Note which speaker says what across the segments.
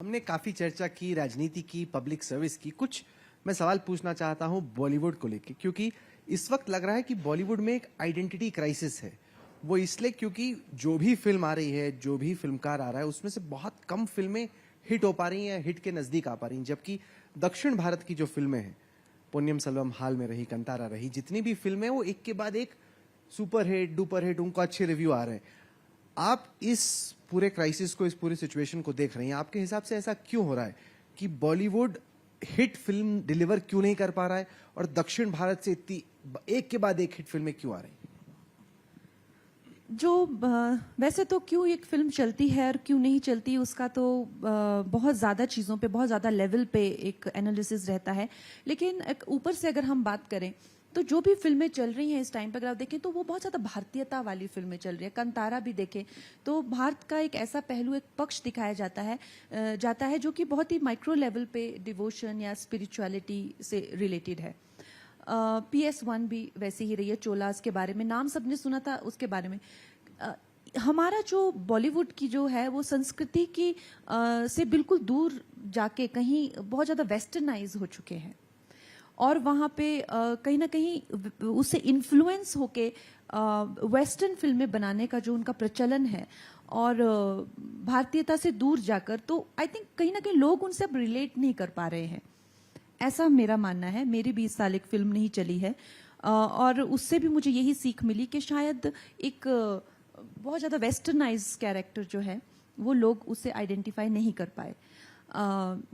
Speaker 1: हमने काफी चर्चा की, राजनीति की, पब्लिक सर्विस की। कुछ मैं सवाल पूछना चाहता हूं बॉलीवुड को लेके, क्योंकि इस वक्त लग रहा है कि बॉलीवुड में एक आइडेंटिटी क्राइसिस है। वो इसलिए क्योंकि जो भी फिल्म आ रही है, जो भी फिल्मकार आ रहा है, उसमें से बहुत कम फिल्में हिट हो पा रही हैं, हिट के नजदीक आ पा रही हैं। जबकि दक्षिण भारत की जो फिल्में हैं, पुण्यम सेल्वम हाल में रही, कंतारा रही, जितनी भी फिल्में वो एक के बाद एक सुपर हिट, डुपर हिट, उनको अच्छे रिव्यू आ रहे हैं। आप इस पूरे क्राइसिस को, इस पूरी सिचुएशन को देख रही हैं, आपके हिसाब से ऐसा क्यों हो रहा है कि बॉलीवुड हिट फिल्म डिलीवर क्यों नहीं कर पा रहा है और दक्षिण भारत से इतनी एक के बाद एक हिट फिल्में क्यों आ रही हैं?
Speaker 2: वैसे तो क्यों एक फिल्म चलती है और क्यों नहीं चलती, उसका तो बहुत ज़्यादा चीज़ों पे, बहुत ज़्यादा लेवल पे एक एनालिसिस रहता है। लेकिन एक ऊपर से अगर हम बात करें तो जो भी फिल्में चल रही हैं इस टाइम पर, अगर आप देखें तो वो बहुत ज़्यादा भारतीयता वाली फिल्में चल रही है। कंतारा भी देखें तो भारत का एक ऐसा पहलू, एक पक्ष दिखाया जाता है जो कि बहुत ही माइक्रो लेवल पे डिवोशन या स्पिरिचुअलिटी से रिलेटेड है। PS1 भी वैसे ही रही है, चोलास के बारे में नाम सबने सुना था, उसके बारे में। हमारा जो बॉलीवुड की जो है वो संस्कृति की से बिल्कुल दूर जाके कहीं बहुत ज़्यादा वेस्टर्नाइज हो चुके हैं और वहाँ पे कहीं ना कहीं उससे इन्फ्लुएंस होके वेस्टर्न फिल्में बनाने का जो उनका प्रचलन है और भारतीयता से दूर जाकर, तो आई थिंक कहीं ना कहीं लोग उनसे अब रिलेट नहीं कर पा रहे हैं, ऐसा मेरा मानना है। मेरी भी इस साल एक फिल्म नहीं चली है और उससे भी मुझे यही सीख मिली कि शायद एक बहुत ज़्यादा वेस्टर्नाइज कैरेक्टर जो है वो लोग उससे आइडेंटिफाई नहीं कर पाए।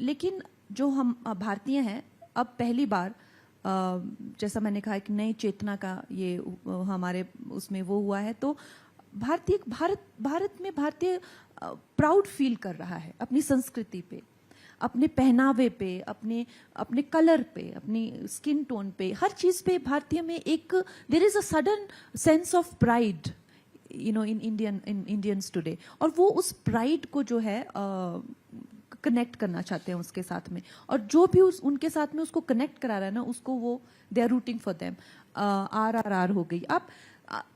Speaker 2: लेकिन जो हम भारतीय हैं, अब पहली बार जैसा मैंने कहा कि नई चेतना का ये हमारे उसमें वो हुआ है, तो भारत में भारतीय प्राउड फील कर रहा है अपनी संस्कृति पे, अपने पहनावे पे, अपने कलर पे, अपनी स्किन टोन पे, हर चीज पे भारतीय में एक there is a sudden sense of pride in Indians today. और वो उस प्राइड को जो है कनेक्ट करना चाहते हैं उसके साथ में, और जो भी उनके साथ में उसको कनेक्ट करा रहा है ना, उसको वो they are rooting for them. RRR हो गई अब,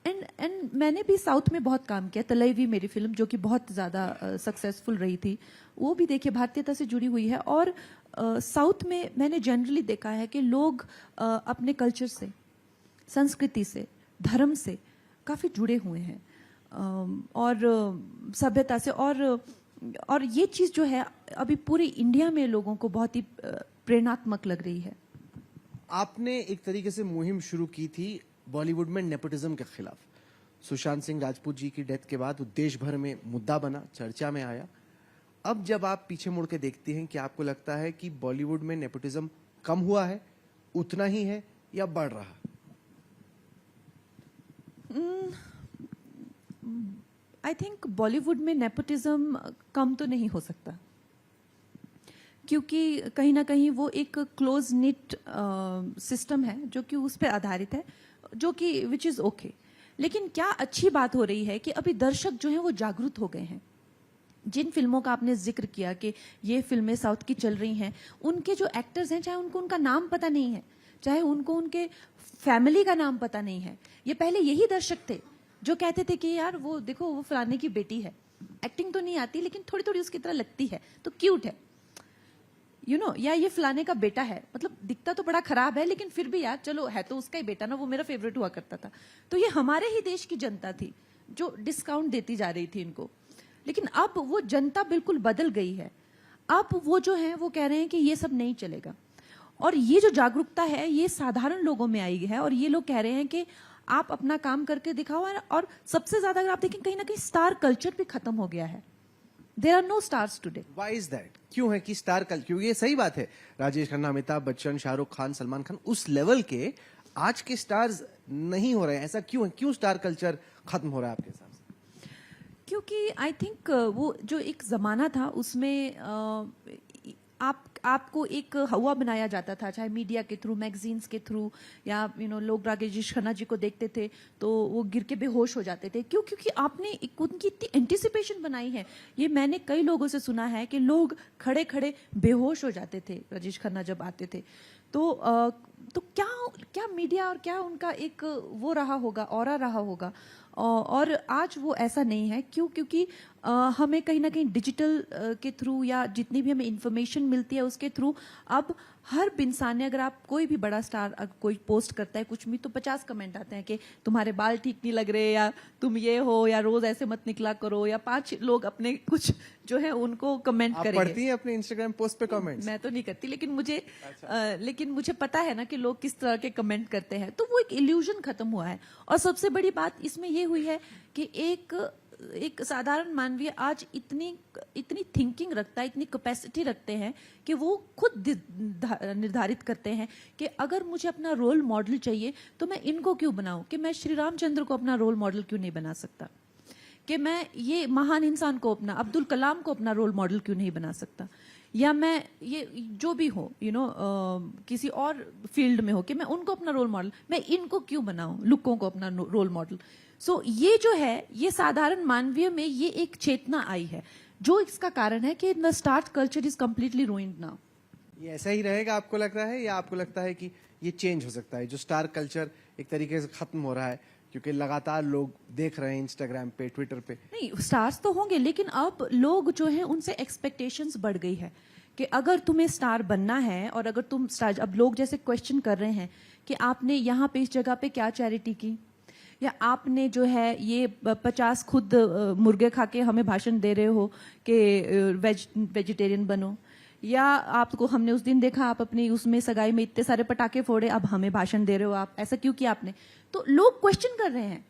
Speaker 2: एंड मैंने भी साउथ में बहुत काम किया। तलैवी मेरी फिल्म जो कि बहुत ज़्यादा सक्सेसफुल रही थी, वो भी देखिए भारतीयता से जुड़ी हुई है। और साउथ में मैंने जनरली देखा है कि लोग अपने कल्चर से, संस्कृति से, धर्म से काफ़ी जुड़े हुए हैं और सभ्यता से, और ये चीज़ जो है अभी पूरे इंडिया में लोगों को बहुत ही प्रेरणात्मक लग रही है।
Speaker 1: आपने एक तरीके से मुहिम शुरू की थी बॉलीवुड में नेपोटिज्म के खिलाफ। सुशांत सिंह राजपूत जी की डेथ के बाद वो देश भर में मुद्दा बना, चर्चा में आया। अब जब आप पीछे मुड़ के देखती हैं, क्या आपको लगता है कि बॉलीवुड में नेपोटिज्म कम हुआ है, उतना ही है, या बढ़ रहा?
Speaker 2: आई थिंक बॉलीवुड में नेपोटिज्म कम तो नहीं हो सकता, क्योंकि कहीं ना कहीं वो एक क्लोज निट सिस्टम है जो कि उस पर आधारित है, जो कि विच इज़ ओके। लेकिन क्या अच्छी बात हो रही है कि अभी दर्शक जो हैं वो जागरूक हो गए हैं। जिन फिल्मों का आपने जिक्र किया कि ये फिल्में साउथ की चल रही हैं, उनके जो एक्टर्स हैं, चाहे उनको उनका नाम पता नहीं है, चाहे उनको उनके फैमिली का नाम पता नहीं है, ये पहले यही दर्शक थे जो कहते थे कि यार वो देखो, वो फलाने की बेटी है, एक्टिंग तो नहीं आती लेकिन थोड़ी थोड़ी उसकी तरह लगती है, तो क्यूट है, या ये फलाने का बेटा है, मतलब दिखता तो बड़ा खराब है लेकिन फिर भी यार चलो है तो उसका ही बेटा ना, वो मेरा फेवरेट हुआ करता था। तो ये हमारे ही देश की जनता थी जो डिस्काउंट देती जा रही थी इनको। लेकिन अब वो जनता बिल्कुल बदल गई है। अब वो जो है वो कह रहे हैं कि ये सब नहीं चलेगा, और ये जो जागरूकता है ये साधारण लोगों में आई है, और ये लोग कह रहे हैं कि आप अपना काम करके दिखाओ। और सबसे ज्यादा अगर आप देखें, कहीं ना कहीं स्टार कल्चर भी खत्म हो गया है। There are no stars today.
Speaker 1: Why is that? क्यों है कि स्टार कल्चर? क्योंकि ये सही बात है, राजेश खन्ना, अमिताभ बच्चन, शाहरुख खान, सलमान खान, उस लेवल के आज के स्टार्स नहीं हो रहे हैं। ऐसा क्यों है? क्यों स्टार कल्चर खत्म हो रहा है आपके हिसाब से?
Speaker 2: क्योंकि आई थिंक वो जो एक जमाना था उसमें आपको एक हवा बनाया जाता था, चाहे मीडिया के थ्रू, मैगजीन्स के थ्रू, या लोग राजेश खन्ना जी को देखते थे तो वो गिर के बेहोश हो जाते थे। क्यों? क्योंकि आपने उनकी इतनी एंटिसिपेशन बनाई है। ये मैंने कई लोगों से सुना है कि लोग खड़े खड़े बेहोश हो जाते थे राजेश खन्ना जब आते थे। तो क्या मीडिया और क्या उनका एक वो रहा होगा, ऑरा रहा होगा, और आज वो ऐसा नहीं है। क्यों? क्योंकि हमें कहीं ना कहीं डिजिटल के थ्रू या जितनी भी हमें इंफॉर्मेशन मिलती है उसके थ्रू अब हर इंसान ने, अगर आप कोई भी बड़ा स्टार कोई पोस्ट करता है कुछ भी, तो 50 कमेंट आते हैं कि तुम्हारे बाल ठीक नहीं लग रहे, या तुम ये हो, या रोज ऐसे मत निकला करो, या 5 लोग अपने कुछ जो है उनको कमेंट
Speaker 1: आप
Speaker 2: करेंगे।
Speaker 1: पढ़ती हैं अपने इंस्टाग्राम पोस्ट पे कमेंट्स?
Speaker 2: मैं तो नहीं करती, लेकिन मुझे पता है ना कि लोग किस तरह के कमेंट करते हैं, तो वो एक इल्यूजन खत्म हुआ है। और सबसे बड़ी बात इसमें ये हुई है कि एक साधारण मानवीय आज इतनी थिंकिंग रखता है, इतनी कैपेसिटी रखते हैं कि वो खुद निर्धारित करते हैं कि अगर मुझे अपना रोल मॉडल चाहिए तो मैं इनको क्यों बनाऊं, कि मैं श्री रामचंद्र को अपना रोल मॉडल क्यों नहीं बना सकता, कि मैं ये महान इंसान को अपना अब्दुल कलाम को अपना रोल मॉडल क्यों नहीं बना सकता, या मैं ये जो भी हो किसी और फील्ड में हो कि मैं उनको अपना रोल मॉडल, मैं इनको क्यों बनाऊं, लुक्कों को अपना रोल मॉडल। सो ये जो है, ये साधारण मानवीय में ये एक चेतना आई है, जो इसका कारण है कि the star culture is completely ruined now.
Speaker 1: ये ऐसा ही रहेगा आपको लग रहा है, या आपको लगता है कि ये चेंज हो सकता है, जो स्टार कल्चर एक तरीके से खत्म हो रहा है क्योंकि लगातार लोग देख रहे हैं इंस्टाग्राम पे, ट्विटर पे?
Speaker 2: नहीं, स्टार्स तो होंगे, लेकिन अब लोग जो है उनसे एक्सपेक्टेशंस बढ़ गई है कि अगर तुम्हें स्टार बनना है, और अगर तुम स्टार, अब लोग जैसे क्वेश्चन कर रहे हैं कि आपने यहाँ पे इस जगह पे क्या चैरिटी की, या आपने जो है ये 50 खुद मुर्गे खा के हमें भाषण दे रहे हो कि वेजिटेरियन बनो, या आपको हमने उस दिन देखा आप अपनी उसमें सगाई में इतने सारे पटाखे फोड़े, अब हमें भाषण दे रहे हो आप, ऐसा क्यों किया आपने। तो लोग क्वेश्चन कर रहे हैं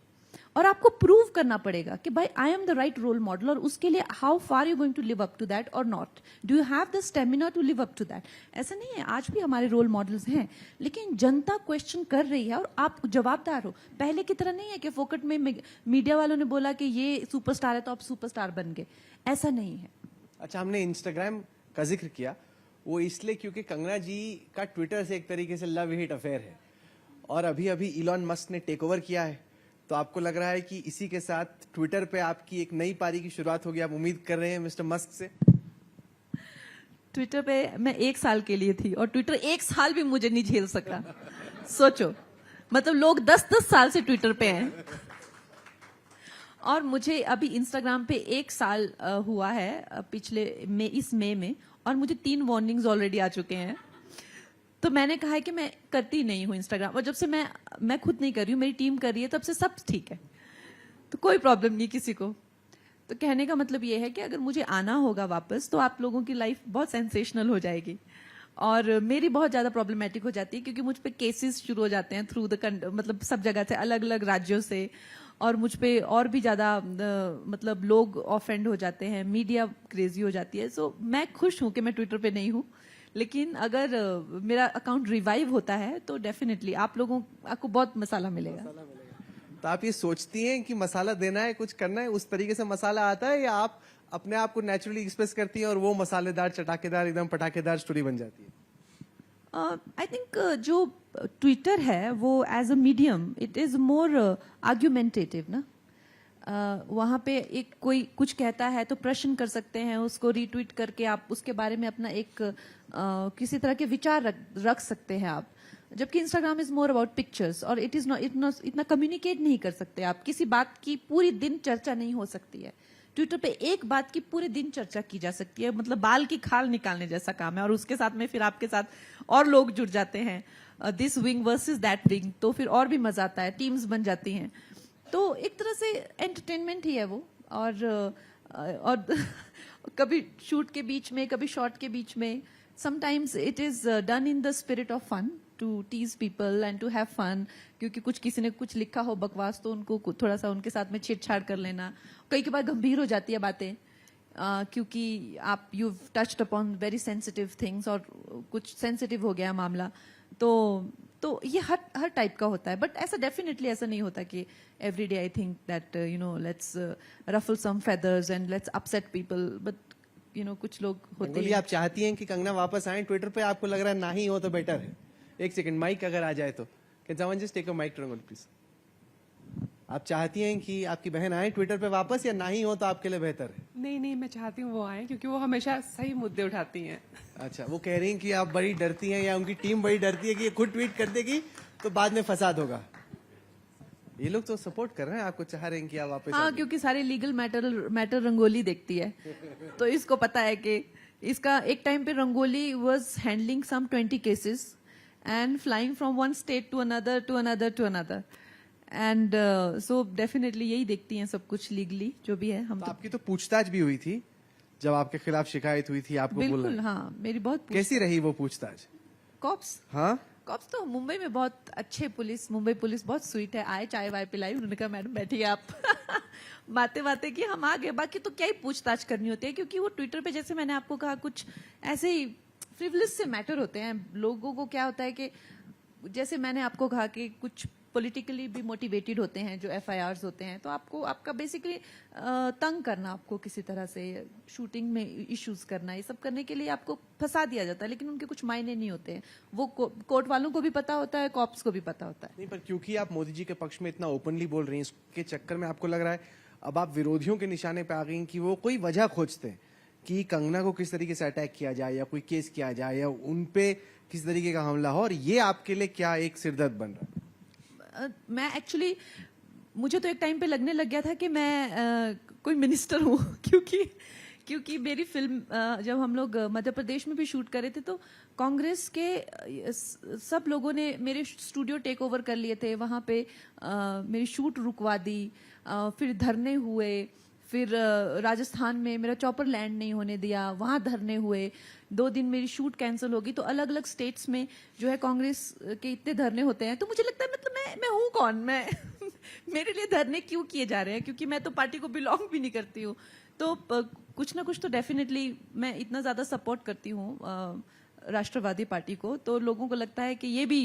Speaker 2: और आपको प्रूव करना पड़ेगा कि भाई I am the right role model, और उसके लिए how far you going to live up to that और not, do you have the stamina to live up to that. ऐसा नहीं है, आज भी हमारे रोल मॉडल्स हैं, लेकिन जनता क्वेश्चन कर रही है और आप जवाबदार हो। पहले की तरह नहीं है कि फोकट में मीडिया वालों ने बोला कि ये सुपरस्टार है तो आप सुपरस्टार बन गए, ऐसा नहीं है।
Speaker 1: अच्छा, हमने इंस्टाग्राम का जिक्र किया, वो इसलिए क्योंकि कंगना जी का ट्विटर से एक तरीके से लव हेट अफेयर है, और अभी अभी इलॉन मस्क ने टेक ओवर किया है, तो आपको लग रहा है कि इसी के साथ ट्विटर पे आपकी एक नई पारी की शुरुआत होगी, आप उम्मीद कर रहे हैं मिस्टर मस्क से?
Speaker 2: ट्विटर पे मैं 1 साल के लिए थी और ट्विटर 1 साल भी मुझे नहीं झेल सका। सोचो, मतलब लोग 10-10 साल से ट्विटर पे हैं, और मुझे अभी इंस्टाग्राम पे 1 साल हुआ है पिछले इस मई में, और मुझे 3 वार्निंग्स ऑलरेडी आ चुके हैं। तो मैंने कहा है कि मैं करती नहीं हूँ इंस्टाग्राम, और जब से मैं खुद नहीं कर रही हूँ, मेरी टीम कर रही है, तब से सब ठीक है, तो कोई प्रॉब्लम नहीं किसी को। तो कहने का मतलब ये है कि अगर मुझे आना होगा वापस, तो आप लोगों की लाइफ बहुत सेंसेशनल हो जाएगी, और मेरी बहुत ज्यादा प्रॉब्लमेटिक हो जाती है, क्योंकि मुझ पे केसेस शुरू हो जाते हैं थ्रू द मतलब सब जगह से, अलग अलग राज्यों से, और मुझ पे और भी ज्यादा मतलब लोग ऑफेंड हो जाते हैं, मीडिया क्रेजी हो जाती है। सो मैं खुश हूं कि मैं ट्विटर पे नहीं हूं, लेकिन अगर मेरा अकाउंट रिवाइव होता है तो डेफिनेटली आपको बहुत मसाला मिलेगा।
Speaker 1: तो आप ये सोचती हैं कि मसाला देना है, कुछ करना है, उस तरीके से मसाला आता है, या आप अपने आप को नेचुरली एक्सप्रेस करती हैं और वो मसालेदार, चटाकेदार, एकदम पटाखेदार स्टोरी बन जाती है?
Speaker 2: आई थिंक जो ट्विटर है वो as a medium it is more argumentative ना। वहां पे एक कोई कुछ कहता है तो प्रश्न कर सकते हैं, उसको रीट्वीट करके आप उसके बारे में अपना एक किसी तरह के विचार रख सकते हैं आप। जबकि Instagram is more about pictures, और इट इज नॉट इतना कम्युनिकेट नहीं कर सकते आप, किसी बात की पूरी दिन चर्चा नहीं हो सकती है। ट्विटर पे एक बात की पूरे दिन चर्चा की जा सकती है, मतलब बाल की खाल निकालने जैसा काम है, और उसके साथ में फिर आपके साथ और लोग जुड़ जाते हैं, this wing versus that wing, तो फिर और भी मजा आता है, टीम्स बन जाती हैं। तो एक तरह से एंटरटेनमेंट ही है वो, और कभी शूट के बीच में, कभी शॉट के बीच में, sometimes it is done in the spirit of fun, to tease people and to have fun, क्योंकि किसी ने कुछ लिखा हो बकवास, तो उनको थोड़ा सा उनके साथ में छेड़छाड़ कर लेना। कई के बाद गंभीर हो जाती है बातें, क्योंकि आप you touched upon very sensitive things, और कुछ सेंसिटिव हो गया मामला, तो ये हर टाइप का होता है। बट ऐसा डेफिनेटली ऐसा नहीं होता कि every day I think that let's ruffle some feathers and let's upset people, but कुछ लोग होते हैं।
Speaker 1: आप चाहती हैं कि कंगना वापस आए ट्विटर पे? आपको लग रहा है ना ही हो तो बेटर है? एक सेकंड, माइक अगर आ जाए तो can someone just take a mic too please. आप चाहती हैं कि आपकी बहन आए ट्विटर पे वापस, या ना ही हो तो आपके लिए बेहतर है?
Speaker 3: नहीं, मैं चाहती हूँ वो आए, क्योंकि वो हमेशा सही मुद्दे उठाती हैं।
Speaker 1: अच्छा, वो कह रही हैं कि आप बड़ी डरती हैं, या उनकी टीम बड़ी डरती है कि ये खुद ट्वीट कर देगी तो बाद में फसाद होगा? ये लोग तो सपोर्ट कर रहे हैं आपको, चाह रहे हैं कि आप वापस
Speaker 2: हाँ, क्योंकि सारे लीगल मैटर रंगोली देखती है, तो इसको पता है कि इसका एक टाइम पे Rangoli was handling some 20 cases and flying from one state to another to another to another, and so definitely यही देखती हैं सब कुछ लीगली जो भी है। हम
Speaker 1: तो
Speaker 2: तो
Speaker 1: आपकी तो पूछताछ भी हुई थी जब आपके खिलाफ शिकायत हुई थी, आपको बोला
Speaker 2: बिल्कुल, हाँ, मेरी बहुत
Speaker 1: कैसी रही वो पूछताछ?
Speaker 2: कॉप्स
Speaker 1: हाँ,
Speaker 2: कॉप्स तो मुंबई में बहुत अच्छे पुलिस, मुंबई पुलिस बहुत स्वीट है। आए, चाय वाय पिलाई, उन्होंने कहा मैडम बैठिए आप बातें बातें की, हम आ गए। बाकी तो क्या ही पूछताछ करनी होती है, क्योंकि वो ट्विटर पे जैसे मैंने आपको कहा कुछ ऐसे ही फ्रिवलेस से मैटर होते हैं। लोगों को क्या होता है कि जैसे मैंने आपको कहा कि कुछ पॉलिटिकली भी मोटिवेटेड होते हैं जो एफआईआर्स होते हैं, तो आपको आपका बेसिकली तंग करना, आपको किसी तरह से शूटिंग में इश्यूज करना, ये सब करने के लिए आपको फंसा दिया जाता है, लेकिन उनके कुछ मायने नहीं होते हैं। वो कोर्ट वालों को भी पता होता है, कॉप्स को भी पता होता है।
Speaker 1: नहीं, पर क्योंकि आप मोदी जी के पक्ष में इतना ओपनली बोल रही हैं, इसके चक्कर में आपको लग रहा है अब आप विरोधियों के निशाने पे आ गई कि वो कोई वजह खोजते हैं कि कंगना को किस तरीके से अटैक किया जाए या कोई केस किया जाए या उन पे किस तरीके का हमला हो, और ये आपके लिए क्या एक सिरदर्द बन रहा है?
Speaker 2: मैं एक्चुअली, मुझे तो एक टाइम पे लगने लग गया था कि मैं कोई मिनिस्टर हूँ क्योंकि मेरी फिल्म जब हम लोग मध्य प्रदेश में भी शूट करे थे, तो कांग्रेस के सब लोगों ने मेरे स्टूडियो टेक ओवर कर लिए थे। वहां पे मेरी शूट रुकवा दी, फिर धरने हुए, फिर राजस्थान में मेरा चॉपर लैंड नहीं होने दिया, वहां धरने हुए, 2 दिन मेरी शूट कैंसिल होगी। तो अलग अलग स्टेट्स में जो है कांग्रेस के इतने धरने होते हैं, तो मुझे लगता है मतलब मैं हूँ कौन, मैं मेरे लिए धरने क्यों किए जा रहे हैं, क्योंकि मैं तो पार्टी को बिलोंग भी नहीं करती हूँ। तो कुछ ना कुछ तो डेफिनेटली मैं इतना ज्यादा सपोर्ट करती हूँ राष्ट्रवादी पार्टी को, तो लोगों को लगता है कि ये भी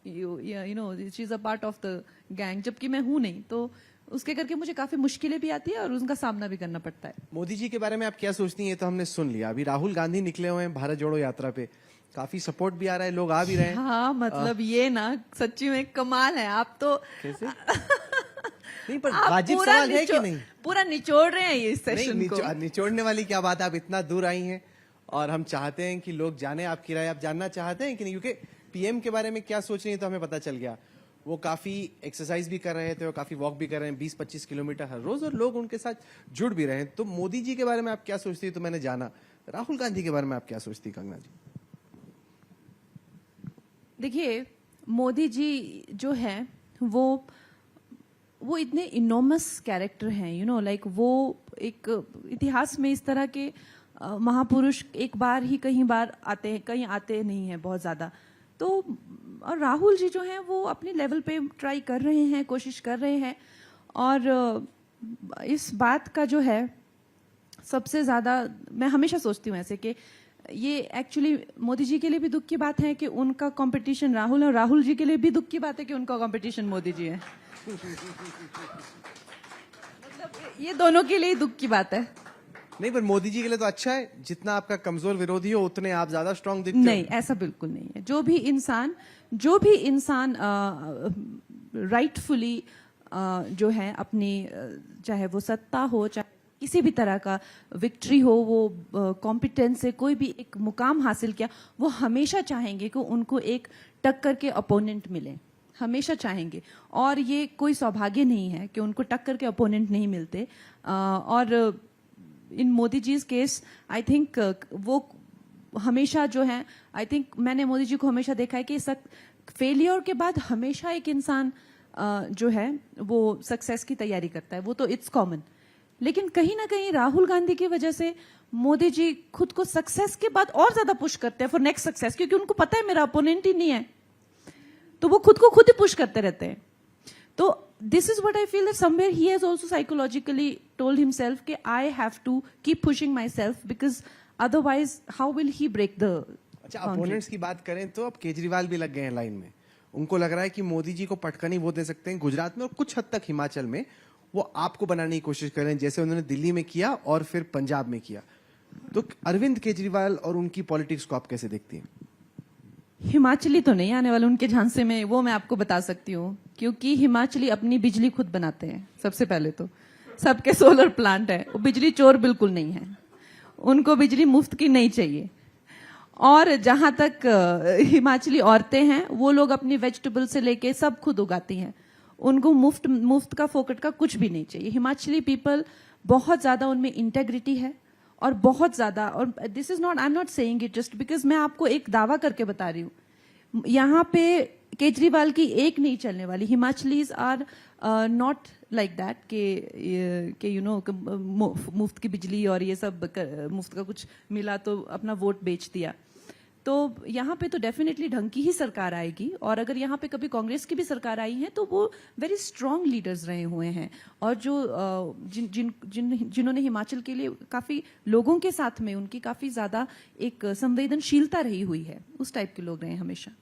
Speaker 2: you know she is a part of the gang, जबकि मैं हूं नहीं। तो उसके करके मुझे काफी मुश्किलें भी आती है और उनका सामना भी करना पड़ता है।
Speaker 1: मोदी जी के बारे में आप क्या सोचती हैं, तो हमने सुन लिया। अभी राहुल गांधी निकले हुए हैं भारत जोड़ो यात्रा पे, काफी सपोर्ट भी आ रहा है, लोग आ भी रहे हैं।
Speaker 2: हाँ, मतलब ये ना सच्ची में कमाल है। आप तो
Speaker 1: कैसे? नहीं, पर
Speaker 2: आप
Speaker 1: वाजिब
Speaker 2: पूरा
Speaker 1: सवाल है कि नहीं?
Speaker 2: पूरा निचोड़ रहे हैं ये
Speaker 1: नहीं,
Speaker 2: सेशन को।
Speaker 1: निचोड़ने वाली क्या बात है, आप इतना दूर आई हैं और हम चाहते हैं कि लोग जाने आपकी राय। आप जानना चाहते हैं कि नहीं, क्योंकि पीएम के बारे में क्या सोच रही है तो हमें पता चल गया। वो काफी एक्सरसाइज भी कर रहे थे और काफी वॉक भी कर रहे हैं, 20-25 किलोमीटर हर रोज, और लोग उनके साथ जुड़ भी रहे हैं। तो मोदी जी के बारे में आप क्या सोचती है तो मैंने जाना। राहुल गांधी के बारे में आप क्या सोचती कंगना जी?
Speaker 2: देखिए, मोदी जी जो है वो इतने इनॉमस कैरेक्टर हैं, यू नो, लाइक वो एक इतिहास में इस तरह के महापुरुष एक बार ही कहीं बार आते हैं, कहीं आते नहीं हैं बहुत ज्यादा। तो और राहुल जी जो हैं वो अपने लेवल पे ट्राई कर रहे हैं, कोशिश कर रहे हैं, और इस बात का जो है सबसे ज्यादा मैं हमेशा सोचती हूँ ऐसे कि ये एक्चुअली मोदी जी के लिए भी दुख की बात है कि उनका कंपटीशन राहुल है, और राहुल जी के लिए भी दुख की बात है कि उनका कंपटीशन मोदी जी है। मतलब ये दोनों के लिए दुख की बात है।
Speaker 1: नहीं, पर मोदी जी के लिए तो अच्छा है, जितना आपका कमजोर विरोधी हो उतने आप ज्यादा स्ट्रांग दिखते हो।
Speaker 2: नहीं, ऐसा बिल्कुल नहीं है। जो भी इंसान राइटफुली जो है अपनी चाहे वो सत्ता हो, चाहे किसी भी तरह का विक्ट्री हो, वो कॉम्पिटेंस से कोई भी एक मुकाम हासिल किया, वो हमेशा चाहेंगे कि उनको एक टक्कर के अपोनेंट मिले, हमेशा चाहेंगे। और ये कोई सौभाग्य नहीं है कि उनको टक्कर के अपोनेंट नहीं मिलते। और इन Modi ji case I think वो हमेशा जो है, आई थिंक मैंने मोदी जी को हमेशा देखा है कि फेलियर के बाद हमेशा एक इंसान जो है वो सक्सेस की तैयारी करता है, वो तो इट्स कॉमन। लेकिन कहीं ना कहीं राहुल गांधी की वजह से मोदी जी खुद को सक्सेस के बाद और ज्यादा पुश करते हैं फॉर नेक्स्ट सक्सेस, क्योंकि उनको पता है मेरा अपोनेंट ही नहीं है, तो वो खुद को खुद ही पुश करते रहते हैं। तो this is what I feel that somewhere he has also psychologically told himself कि I have to keep pushing myself because otherwise how will he break the
Speaker 1: अच्छा, अपोनेंट्स की बात करें तो अब केजरीवाल भी लग गए हैं लाइन में। उनको लग रहा है कि मोदी जी को पटकनी वो दे सकते हैं गुजरात में और कुछ हद तक हिमाचल में, वो आपको बनाने की कोशिश कर रहे हैं जैसे उन्होंने दिल्ली में किया और फिर पंजाब में किया। तो अरविंद केजरीवाल और उनकी पॉलिटिक्स को आप कैसे देखती हैं?
Speaker 2: हिमाचली तो नहीं आने वाले उनके झांसे में, वो मैं आपको बता सकती हूँ, क्योंकि हिमाचली अपनी बिजली खुद बनाते हैं। सबसे पहले तो सबके सोलर प्लांट है, वो बिजली चोर बिल्कुल नहीं है, उनको बिजली मुफ्त की नहीं चाहिए। और जहां तक हिमाचली औरतें हैं, वो लोग अपनी वेजिटेबल से लेके सब खुद उगाती हैं, उनको मुफ्त मुफ्त का फोकट का कुछ भी नहीं चाहिए। हिमाचली पीपल बहुत ज्यादा उनमें इंटेग्रिटी है और बहुत ज्यादा, और this is not, I am not saying it just because मैं आपको एक दावा करके बता रही हूँ, यहाँ पे केजरीवाल की एक नहीं चलने वाली। हिमाचलीज आर नॉट लाइक दैट के यू नो मुफ्त की बिजली और ये सब मुफ्त का कुछ मिला तो अपना वोट बेच दिया। तो यहाँ पे तो डेफिनेटली ढंग की ही सरकार आएगी, और अगर यहाँ पे कभी कांग्रेस की भी सरकार आई है तो वो वेरी स्ट्रांग लीडर्स रहे हुए हैं, और जो जिन्होंने हिमाचल के लिए काफी लोगों के साथ में उनकी काफी ज्यादा एक संवेदनशीलता रही हुई है, उस टाइप के लोग रहे हैं हमेशा।